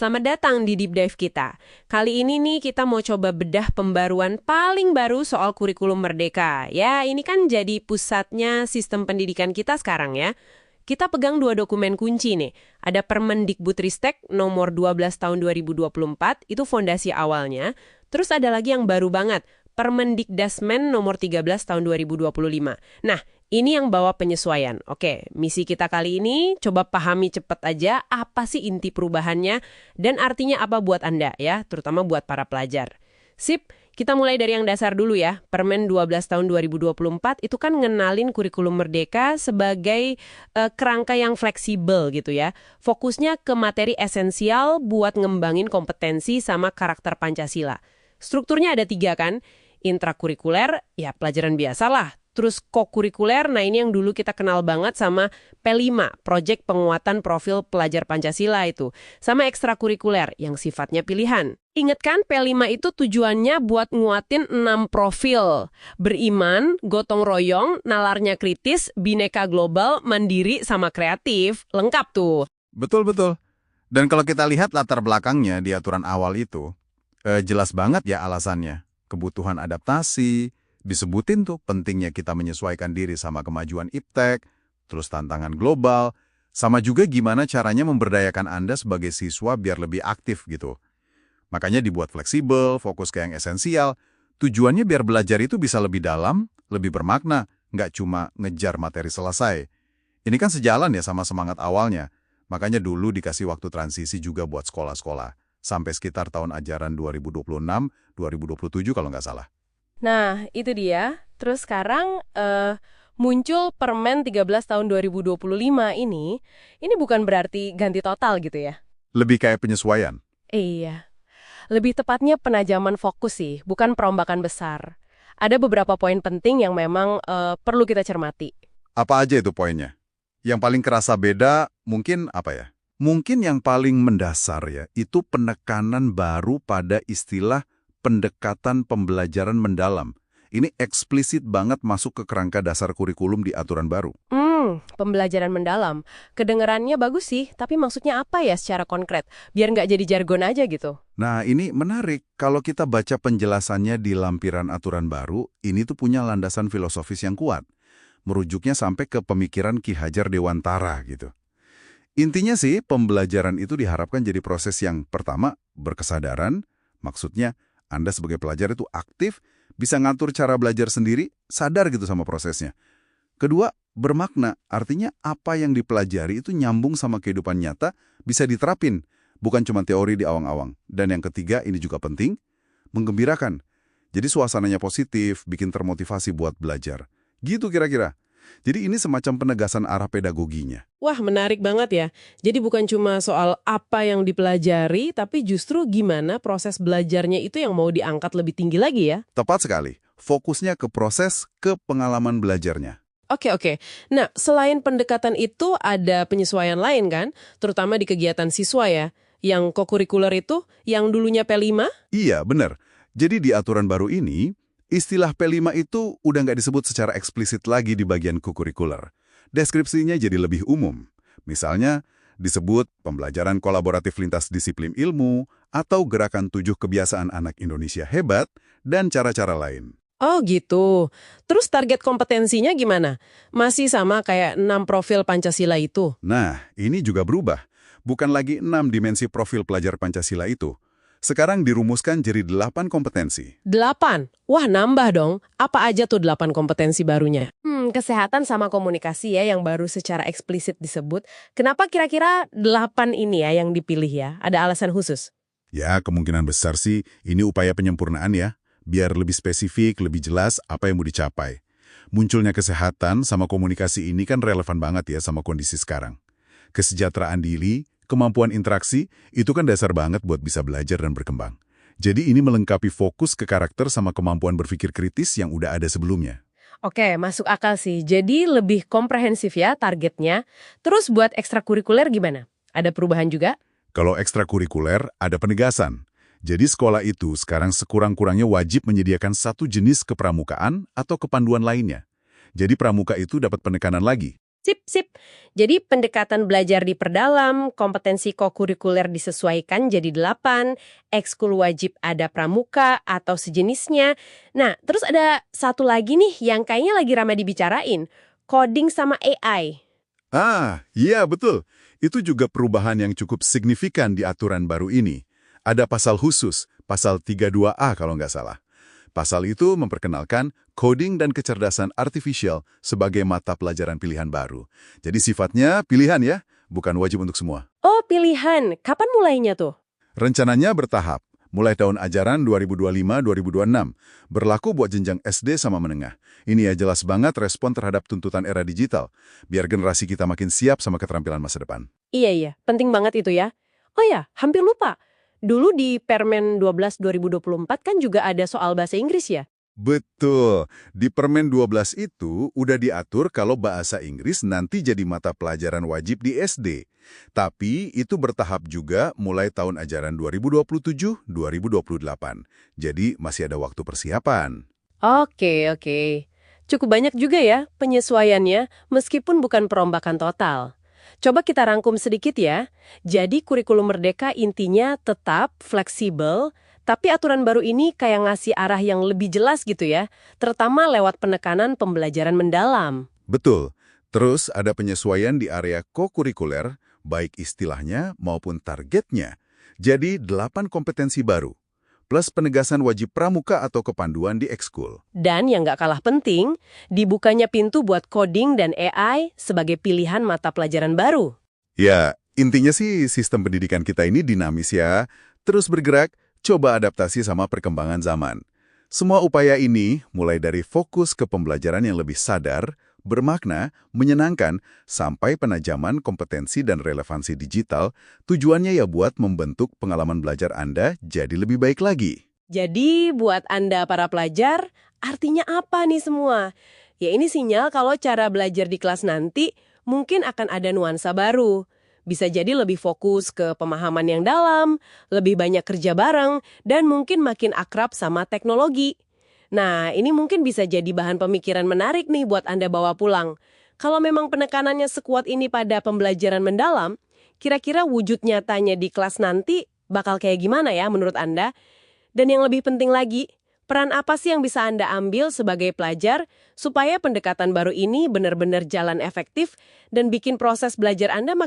Selamat datang di Deep Dive kita. Kali ini nih kita mau coba bedah pembaruan paling baru soal kurikulum Merdeka. Ya, ini kan jadi pusatnya sistem pendidikan kita sekarang ya. Kita pegang dua dokumen kunci nih. Ada Permendikbudristek nomor 12 tahun 2024, itu fondasi awalnya. Terus ada lagi yang baru banget, Permendikdasmen nomor 13 tahun 2025. Nah, ini yang bawa penyesuaian. Oke, misi kita kali ini coba pahami cepat aja apa sih inti perubahannya dan artinya apa buat Anda ya, terutama buat para pelajar. Sip, kita mulai dari yang dasar dulu ya. Permen 12 tahun 2024 itu kan ngenalin kurikulum Merdeka sebagai kerangka yang fleksibel gitu ya. Fokusnya ke materi esensial buat ngembangin kompetensi sama karakter Pancasila. Strukturnya ada 3 kan, intrakurikuler, ya pelajaran biasa lah. Terus kokurikuler, nah ini yang dulu kita kenal banget sama P5, Proyek Penguatan Profil Pelajar Pancasila itu. Sama ekstrakurikuler, yang sifatnya pilihan. Ingat kan P5 itu tujuannya buat nguatin 6 profil. Beriman, gotong royong, nalarnya kritis, bineka global, mandiri, sama kreatif. Lengkap tuh. Betul-betul. Dan kalau kita lihat latar belakangnya di aturan awal itu, jelas banget ya alasannya. Kebutuhan adaptasi, disebutin tuh pentingnya kita menyesuaikan diri sama kemajuan iptek, terus tantangan global, sama juga gimana caranya memberdayakan Anda sebagai siswa biar lebih aktif gitu. Makanya dibuat fleksibel, fokus ke yang esensial, tujuannya biar belajar itu bisa lebih dalam, lebih bermakna, nggak cuma ngejar materi selesai. Ini kan sejalan ya sama semangat awalnya, makanya dulu dikasih waktu transisi juga buat sekolah-sekolah, sampai sekitar tahun ajaran 2026-2027 kalau nggak salah. Nah, itu dia. Terus sekarang muncul Permen 13 tahun 2025 ini bukan berarti ganti total gitu ya? Lebih kayak penyesuaian. Iya. Lebih tepatnya penajaman fokus sih, bukan perombakan besar. Ada beberapa poin penting yang memang perlu kita cermati. Apa aja itu poinnya? Yang paling kerasa beda mungkin apa ya? Mungkin yang paling mendasar ya, itu penekanan baru pada istilah pendekatan pembelajaran mendalam. Ini eksplisit banget masuk ke kerangka dasar kurikulum di aturan baru. Pembelajaran mendalam. Kedengarannya bagus sih, tapi maksudnya apa ya secara konkret? Biar nggak jadi jargon aja gitu. Nah, ini menarik. Kalau kita baca penjelasannya di lampiran aturan baru, ini tuh punya landasan filosofis yang kuat. Merujuknya sampai ke pemikiran Ki Hajar Dewantara gitu. Intinya sih, pembelajaran itu diharapkan jadi proses yang pertama, berkesadaran, maksudnya Anda sebagai pelajar itu aktif, bisa ngatur cara belajar sendiri, sadar gitu sama prosesnya. Kedua, bermakna, artinya apa yang dipelajari itu nyambung sama kehidupan nyata, bisa diterapin, bukan cuma teori di awang-awang. Dan yang ketiga, ini juga penting, menggembirakan. Jadi suasananya positif, bikin termotivasi buat belajar. Gitu kira-kira. Jadi ini semacam penegasan arah pedagoginya. Wah, menarik banget ya. Jadi bukan cuma soal apa yang dipelajari, tapi justru gimana proses belajarnya itu yang mau diangkat lebih tinggi lagi ya? Tepat sekali. Fokusnya ke proses, ke pengalaman belajarnya. Oke. Nah, selain pendekatan itu ada penyesuaian lain kan? Terutama di kegiatan siswa ya. Yang kokurikuler itu, yang dulunya P5? Iya, benar. Jadi di aturan baru ini, istilah P5 itu udah nggak disebut secara eksplisit lagi di bagian kokurikuler. Deskripsinya jadi lebih umum. Misalnya, disebut pembelajaran kolaboratif lintas disiplin ilmu, atau gerakan 7 kebiasaan anak Indonesia hebat, dan cara-cara lain. Oh gitu. Terus target kompetensinya gimana? Masih sama kayak 6 profil Pancasila itu? Nah, ini juga berubah. Bukan lagi 6 dimensi profil pelajar Pancasila itu. Sekarang dirumuskan jadi 8 kompetensi. 8? Wah, nambah dong. Apa aja tuh 8 kompetensi barunya? Kesehatan sama komunikasi ya yang baru secara eksplisit disebut. Kenapa kira-kira 8 ini ya yang dipilih ya? Ada alasan khusus? Ya, kemungkinan besar sih ini upaya penyempurnaan ya. Biar lebih spesifik, lebih jelas apa yang mau dicapai. Munculnya kesehatan sama komunikasi ini kan relevan banget ya sama kondisi sekarang. Kesejahteraan diri, kemampuan interaksi, itu kan dasar banget buat bisa belajar dan berkembang. Jadi ini melengkapi fokus ke karakter sama kemampuan berpikir kritis yang udah ada sebelumnya. Oke, masuk akal sih. Jadi lebih komprehensif ya targetnya. Terus buat ekstrakurikuler gimana? Ada perubahan juga? Kalau ekstrakurikuler, ada penegasan. Jadi sekolah itu sekarang sekurang-kurangnya wajib menyediakan satu jenis kepramukaan atau kepanduan lainnya. Jadi pramuka itu dapat penekanan lagi. Sip, sip. Jadi pendekatan belajar diperdalam, kompetensi kokurikuler disesuaikan jadi 8, ekskul wajib ada pramuka atau sejenisnya. Nah, terus ada satu lagi nih yang kayaknya lagi ramai dibicarain, coding sama AI. Iya betul. Itu juga perubahan yang cukup signifikan di aturan baru ini. Ada pasal khusus, pasal 32A kalau nggak salah. Pasal itu memperkenalkan coding dan kecerdasan artifisial sebagai mata pelajaran pilihan baru. Jadi sifatnya pilihan ya, bukan wajib untuk semua. Oh, pilihan. Kapan mulainya tuh? Rencananya bertahap, mulai tahun ajaran 2025-2026, berlaku buat jenjang SD sama menengah. Ini ya jelas banget respon terhadap tuntutan era digital, biar generasi kita makin siap sama keterampilan masa depan. Iya, penting banget itu ya. Oh ya, hampir lupa. Dulu di Permen 12 2024 kan juga ada soal bahasa Inggris ya? Betul. Di Permen 12 itu udah diatur kalau bahasa Inggris nanti jadi mata pelajaran wajib di SD. Tapi itu bertahap juga mulai tahun ajaran 2027-2028. Jadi masih ada waktu persiapan. Oke. Cukup banyak juga ya penyesuaiannya, meskipun bukan perombakan total. Coba kita rangkum sedikit ya. Jadi kurikulum merdeka intinya tetap fleksibel, tapi aturan baru ini kayak ngasih arah yang lebih jelas gitu ya, terutama lewat penekanan pembelajaran mendalam. Betul. Terus ada penyesuaian di area kokurikuler, baik istilahnya maupun targetnya. Jadi 8 kompetensi baru, plus penegasan wajib pramuka atau kepanduan di ekskul. Dan yang nggak kalah penting, dibukanya pintu buat coding dan AI sebagai pilihan mata pelajaran baru. Ya, intinya sih sistem pendidikan kita ini dinamis ya, terus bergerak, coba adaptasi sama perkembangan zaman. Semua upaya ini mulai dari fokus ke pembelajaran yang lebih sadar, bermakna, menyenangkan, sampai penajaman kompetensi dan relevansi digital, tujuannya ya buat membentuk pengalaman belajar Anda jadi lebih baik lagi. Jadi buat Anda para pelajar, artinya apa nih semua? Ya ini sinyal kalau cara belajar di kelas nanti mungkin akan ada nuansa baru. Bisa jadi lebih fokus ke pemahaman yang dalam, lebih banyak kerja bareng, dan mungkin makin akrab sama teknologi. Nah, ini mungkin bisa jadi bahan pemikiran menarik nih buat Anda bawa pulang. Kalau memang penekanannya sekuat ini pada pembelajaran mendalam, kira-kira wujud nyatanya di kelas nanti bakal kayak gimana ya menurut Anda? Dan yang lebih penting lagi, peran apa sih yang bisa Anda ambil sebagai pelajar supaya pendekatan baru ini benar-benar jalan efektif dan bikin proses belajar Anda makin